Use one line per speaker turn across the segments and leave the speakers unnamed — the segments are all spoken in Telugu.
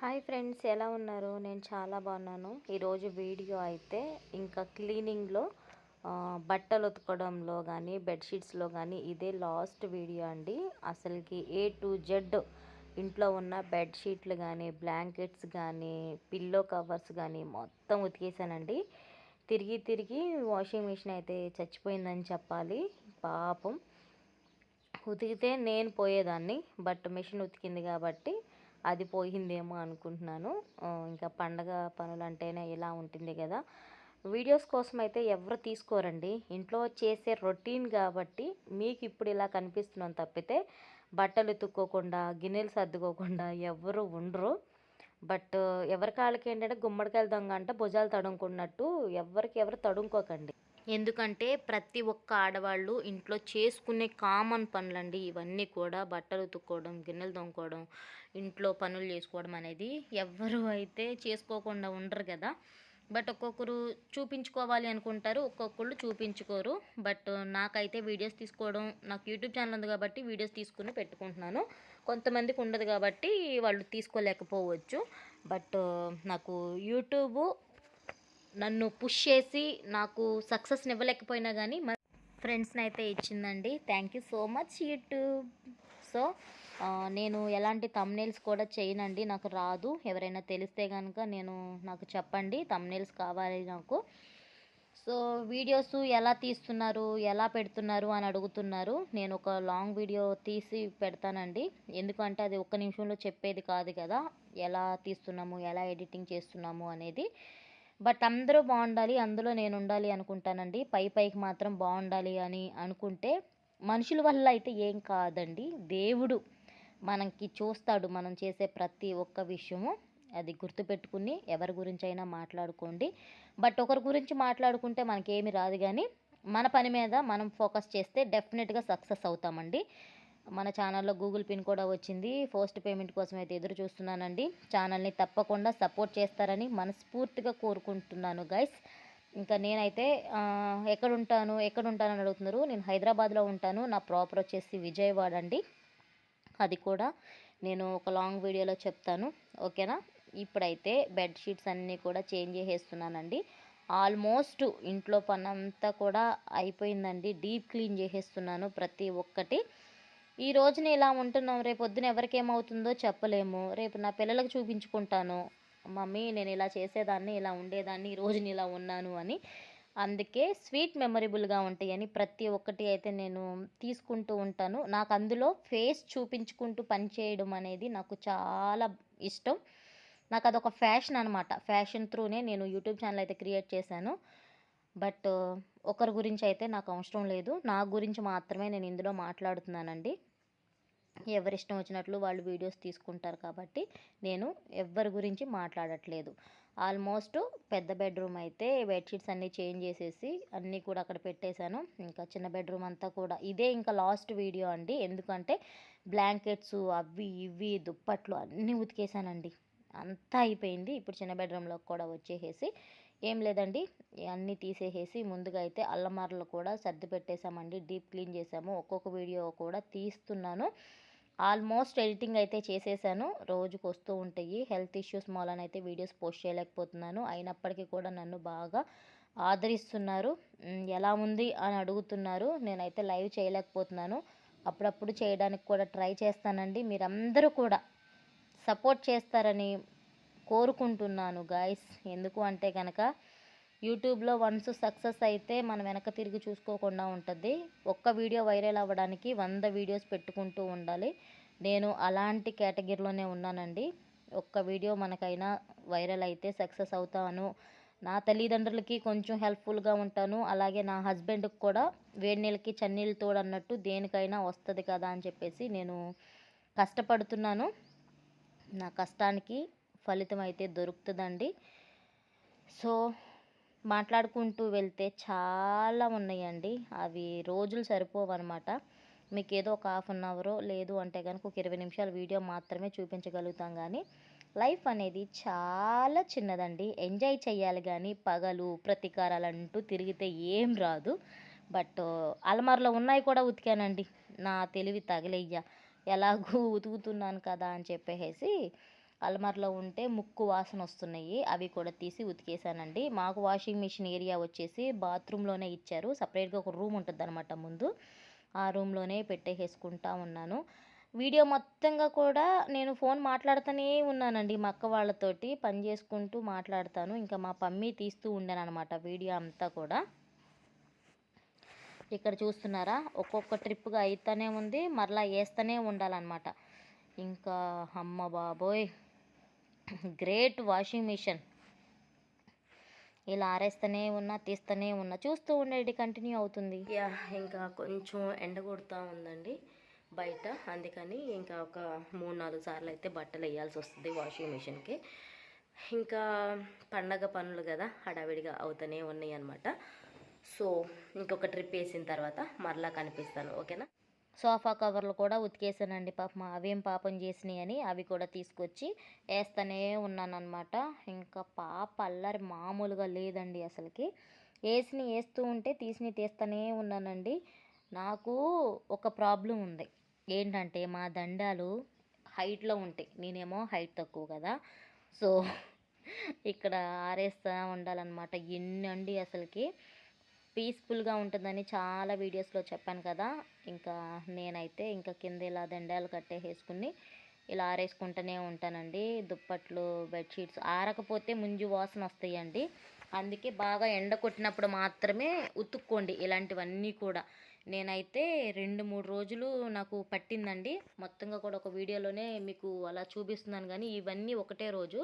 హాయ్ ఫ్రెండ్స్, ఎలా ఉన్నారు? నేను చాలా బాగున్నాను. ఈరోజు వీడియో అయితే ఇంకా క్లీనింగ్లో బట్టలు ఉతకడంలో కానీ బెడ్షీట్స్లో కానీ ఇదే లాస్ట్ వీడియో అండి. అసలుకి A to Z ఇంట్లో ఉన్న బెడ్షీట్లు కానీ బ్లాంకెట్స్ కానీ పిల్లో కవర్స్ కానీ మొత్తం ఉతికేసానండి. తిరిగి తిరిగి వాషింగ్ మిషన్ అయితే చచ్చిపోయిందని చెప్పాలి. పాపం ఉతికితే నేను పోయేదాన్ని, బట్ మిషన్ ఉతికింది కాబట్టి అది పోయిందేమో అనుకుంటున్నాను. ఇంకా పండగ పనులు అంటేనే ఇలా ఉంటుంది కదా. వీడియోస్ కోసం అయితే ఎవరు తీసుకోరండి, ఇంట్లో చేసే రొటీన్ కాబట్టి మీకు ఇప్పుడు ఇలా కనిపిస్తున్నాను తప్పితే బట్టలు ఉతుక్కోకుండా గిన్నెలు సర్దుకోకుండా ఎవరు ఉండరు. బట్ ఎవరి కాళ్ళకి ఏంటంటే గుమ్మడికాయలు దొంగ అంట భుజాలు తడుముకున్నట్టు ఎవరికి ఎవరు తడుముకోకండి. ఎందుకంటే ప్రతి ఒక్క ఆడవాళ్ళు ఇంట్లో చేసుకునే కామన్ పనులండి ఇవన్నీ కూడా. బట్టలు ఉతుక్కోవడం, గిన్నెలు తోముకోవడం, ఇంట్లో పనులు చేసుకోవడం అనేది ఎవ్వరు అయితే చేసుకోకుండా ఉండరు కదా. బట్ ఒక్కొక్కరు చూపించుకోవాలి అనుకుంటారు, ఒక్కొక్కళ్ళు చూపించుకోరు. బట్ నాకైతే వీడియోస్ తీసుకోవడం, నాకు యూట్యూబ్ ఛానల్ ఉంది కాబట్టి వీడియోస్ తీసుకుని పెట్టుకుంటున్నాను. కొంతమందికి ఉండదు కాబట్టి వాళ్ళు తీసుకోలేకపోవచ్చు. బట్ నాకు యూట్యూబ్ నన్ను పుష్ చేసి నాకు సక్సెస్ని ఇవ్వలేకపోయినా కానీ మన ఫ్రెండ్స్ని అయితే ఇచ్చిందండి. Thank you so much YouTube. So నేను ఎలాంటి తమ్నేల్స్ కూడా చేయనండి, నాకు రాదు. ఎవరైనా తెలిస్తే కనుక నాకు చెప్పండి, తమ్నేల్స్ కావాలి నాకు. సో వీడియోస్ ఎలా తీస్తున్నారు, ఎలా పెడుతున్నారు అని అడుగుతున్నారు. నేను ఒక లాంగ్ వీడియో తీసి పెడతానండి, ఎందుకంటే అది ఒక్క నిమిషంలో చెప్పేది కాదు కదా, ఎలా తీస్తున్నాము, ఎలా ఎడిటింగ్ చేస్తున్నాము అనేది. బట్ అందరూ బాగుండాలి, అందులో నేను ఉండాలి అనుకుంటానండి. పైకి మాత్రం బాగుండాలి అని అనుకుంటే మనుషుల వల్ల అయితే ఏం కాదండి, దేవుడు మనకి చూస్తాడు మనం చేసే ప్రతి ఒక్క విషయము. అది గుర్తుపెట్టుకుని ఎవరి గురించి అయినా మాట్లాడుకోండి. బట్ ఒకరి గురించి మాట్లాడుకుంటే మనకేమి రాదు, కానీ మన పని మీద మనం ఫోకస్ చేస్తే డెఫినెట్గా సక్సెస్ అవుతామండి. మన ఛానల్లో గూగుల్ పిన్ కూడా వచ్చింది. ఫస్ట్ పేమెంట్ కోసం అయితే ఎదురు చూస్తున్నానండి. ఛానల్ని తప్పకుండా సపోర్ట్ చేస్తారని మనస్ఫూర్తిగా కోరుకుంటున్నాను గైస్. ఇంకా నేనైతే ఎక్కడ ఉంటానని అడుగుతున్నారు. నేను హైదరాబాద్లో ఉంటాను. నా ప్రాపర్ వచ్చేసి విజయవాడ అండి. అది కూడా నేను ఒక లాంగ్ వీడియోలో చెప్తాను, ఓకేనా. ఇప్పుడైతే బెడ్షీట్స్ అన్నీ కూడా చేంజ్ చేసేస్తున్నానండి. ఆల్మోస్ట్ ఇంట్లో పని అంతా కూడా అయిపోయిందండి. డీప్ క్లీన్ చేసేస్తున్నాను ప్రతి ఒక్కటి. ఈ రోజున ఇలా ఉంటున్నాం, రేపు పొద్దున ఎవరికేమవుతుందో చెప్పలేము. రేపు నా పిల్లలకు చూపించుకుంటాను, మమ్మీ నేను ఇలా చేసేదాన్ని, ఇలా ఉండేదాన్ని, ఈ రోజున ఇలా ఉన్నాను అని. అందుకే స్వీట్ మెమొరబుల్గా ఉంటాయని ప్రతి ఒక్కటి అయితే నేను తీసుకుంటూ ఉంటాను. నాకు అందులో ఫేస్ చూపించుకుంటూ పని చేయడం అనేది నాకు చాలా ఇష్టం. నాకు అదొక ఫ్యాషన్ అనమాట. ఫ్యాషన్ త్రూనే నేను యూట్యూబ్ ఛానల్ అయితే క్రియేట్ చేశాను. బట్ ఒకరి గురించి అయితే నాకు అవసరం లేదు, నా గురించి మాత్రమే నేను ఇందులో మాట్లాడుతున్నానండి. ఎవరిష్టం వచ్చినట్లు వాళ్ళు వీడియోస్ తీసుకుంటారు కాబట్టి నేను ఎవ్వరి గురించి మాట్లాడట్లేదు. ఆల్మోస్ట్ పెద్ద బెడ్రూమ్ అయితే బెడ్షీట్స్ అన్నీ చేంజ్ చేసేసి అన్నీ కూడా అక్కడ పెట్టేశాను. ఇంకా చిన్న బెడ్రూమ్ అంతా కూడా ఇదే ఇంకా లాస్ట్ వీడియో అండి, ఎందుకంటే బ్లాంకెట్స్ అవి ఇవి దుప్పట్లు అన్నీ ఉతికేసానండి. అంతా అయిపోయింది. ఇప్పుడు చిన్న బెడ్రూమ్లోకి కూడా వచ్చేసేసి ఏం లేదండి, అన్నీ తీసేసేసి ముందుగా అయితే అల్లమార్లు కూడా సర్ది పెట్టేశామండి. డీప్ క్లీన్ చేసాము. ఒక్కొక్క వీడియో కూడా తీస్తున్నాను. ఆల్మోస్ట్ ఎడిటింగ్ అయితే చేసేసాను. రోజుకు వస్తూ ఉంటాయి. హెల్త్ ఇష్యూస్ మూలన అయితే వీడియోస్ పోస్ట్ చేయలేకపోతున్నాను. అయినప్పటికీ కూడా నన్ను బాగా ఆదరిస్తున్నారు. ఎలా ఉంది అని అడుగుతున్నారు. నేనైతే లైవ్ చేయలేకపోతున్నాను, అప్పుడప్పుడు చేయడానికి కూడా ట్రై చేస్తానండి. మీరందరూ కూడా సపోర్ట్ చేస్తారని కోరుకుంటున్నాను గాయస్. ఎందుకు అంటే కనుక యూట్యూబ్లో వన్స్ సక్సెస్ అయితే మనం వెనక తిరిగి చూసుకోకుండా ఉంటుంది. ఒక్క వీడియో వైరల్ అవ్వడానికి 100 వీడియోస్ పెట్టుకుంటూ ఉండాలి. నేను అలాంటి కేటగిరీలోనే ఉన్నానండి. ఒక్క వీడియో మనకైనా వైరల్ అయితే సక్సెస్ అవుతాను. నా తల్లిదండ్రులకి కొంచెం హెల్ప్ఫుల్గా ఉంటాను, అలాగే నా హస్బెండ్కి కూడా వేడి నీళ్ళకి చన్నీళ్ళు తోడు అన్నట్టు దేనికైనా వస్తుంది కదా అని చెప్పేసి నేను కష్టపడుతున్నాను. నా కష్టానికి ఫలితం అయితే దొరుకుతుందండి. సో మాట్లాడుకుంటూ వెళ్తే చాలా ఉన్నాయండి, అవి రోజులు సరిపోవన్నమాట. మీకు ఏదో ఒక హాఫ్ అన్ అవర్ లేదు అంటే కనుక ఒక 20 నిమిషాల వీడియో మాత్రమే చూపించగలుగుతాం. కానీ లైఫ్ అనేది చాలా చిన్నదండి, ఎంజాయ్ చేయాలి. కానీ పగలు ప్రతీకారాలు అంటూ తిరిగితే ఏం రాదు. బట్ అలమార్లో ఉన్నాయి కూడా ఉతికానండి, నా తెలివి తగిలయ్యా. ఎలాగూ ఉతుకుతున్నాను కదా అని చెప్పేసి అల్మార్లో ఉంటే ముక్కు వాసన వస్తున్నాయి, అవి కూడా తీసి ఉతికేసానండి. మాకు వాషింగ్ మిషన్ ఏరియా వచ్చేసి బాత్రూంలోనే ఇచ్చారు, సపరేట్గా ఒక రూమ్ ఉంటుంది అనమాట ముందు, ఆ రూమ్లోనే పెట్టేసుకుంటా ఉన్నాను. వీడియో మొత్తంగా కూడా నేను ఫోన్ మాట్లాడుతూనే ఉన్నానండి, మా అక్క వాళ్ళతోటి పని చేసుకుంటూ మాట్లాడతాను. ఇంకా మా పమ్మి తీస్తూ ఉండేనమాట వీడియో అంతా కూడా. ఇక్కడ చూస్తున్నారా, ఒక్కొక్క ట్రిప్గా అయితేనే ఉంది, మరలా వేస్తూనే ఉండాలన్నమాట. ఇంకా అమ్మ బాబోయ్, గ్రేట్ వాషింగ్ మిషన్. ఇలా ఆరేస్తూనే ఉన్నా, తీస్తూనే ఉన్నా, చూస్తూ ఉండేది కంటిన్యూ అవుతుంది. ఇంకా కొంచెం ఎండ కొడుతూ ఉందండి బయట, అందుకని ఇంకా ఒక 3-4 సార్లు అయితే బట్టలు వేయాల్సి వస్తుంది వాషింగ్ మిషన్కి. ఇంకా పండగ పనులు కదా, హడావిడిగా అవుతూనే ఉన్నాయి అన్నమాట. సో ఇంకొక ట్రిప్ వేసిన తర్వాత మరలా కనిపిస్తాను, ఓకేనా. సోఫా కవర్లు కూడా ఉతికేసానండి, పాపం అవేం పాపం చేసినాయి అని అవి కూడా తీసుకొచ్చి వేస్తూనే ఉన్నానన్నమాట. ఇంకా పాప అల్లరి మామూలుగా లేదండి అసలుకి. వేస్తూ ఉంటే తీస్తూనే ఉన్నానండి. నాకు ఒక ప్రాబ్లం ఉంది, ఏంటంటే మా దండాలు హైట్లో ఉంటాయి, నేనేమో హైట్ తక్కువ కదా. సో ఇక్కడ ఆరేస్తూ ఉండాలన్నమాట. ఎన్నండి అసలుకి పీస్ఫుల్గా ఉంటుందని చాలా వీడియోస్లో చెప్పాను కదా. ఇంకా నేనైతే ఇంకా కింద ఇలా దండాలు కట్టేసుకుని ఇలా ఆరేసుకుంటూనే ఉంటానండి. దుప్పట్లు, బెడ్షీట్స్ ఆరకపోతే ముంజు వాసన వస్తాయండి. అందుకే బాగా ఎండ కొట్టినప్పుడు మాత్రమే ఉతుక్కోండి ఇలాంటివన్నీ కూడా. నేనైతే 2-3 రోజులు నాకు పట్టిందండి, మొత్తంగా కూడా ఒక వీడియోలోనే మీకు అలా చూపిస్తున్నాను. కానీ ఇవన్నీ ఒకటే రోజు,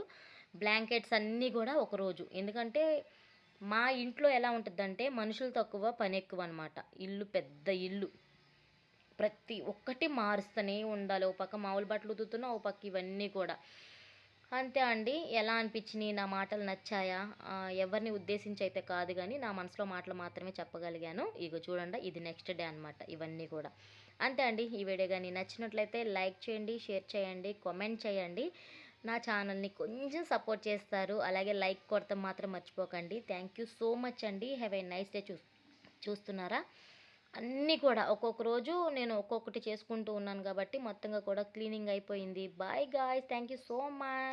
బ్లాంకెట్స్ అన్నీ కూడా ఒక రోజు. ఎందుకంటే మా ఇంట్లో ఎలా ఉంటుందంటే మనుషులు తక్కువ పని ఎక్కువ అనమాట. ఇల్లు పెద్ద ఇల్లు, ప్రతి ఒక్కటి మారుస్తూనే ఉండాలి. ఓ పక్క మామూలు బట్టలు ఉతుకుతున్నా, ఓ పక్క ఇవన్నీ కూడా. అంతే అండి. ఎలా అనిపించినాయి నా మాటలు, నచ్చాయా? ఎవరిని ఉద్దేశించి అయితే కాదు, కానీ నా మనసులో మాటలు మాత్రమే చెప్పగలిగాను. ఇగో చూడండి, ఇది నెక్స్ట్ డే అనమాట ఇవన్నీ కూడా. అంతే అండి. ఈ వీడియో కానీ నచ్చినట్లయితే లైక్ చేయండి, షేర్ చేయండి, కామెంట్ చేయండి. నా ఛానల్ని కొంచెం సపోర్ట్ చేస్తారు, అలాగే లైక్ కొడతాం మాత్రం మర్చిపోకండి. థ్యాంక్ యూ సో మచ్ అండి. Have a nice day. చూస్తున్నారా, అన్నీ కూడా ఒక్కొక్క రోజు నేను ఒక్కొక్కటి చేసుకుంటూ ఉన్నాను కాబట్టి మొత్తంగా కూడా క్లీనింగ్ అయిపోయింది. Bye guys, thank you so much.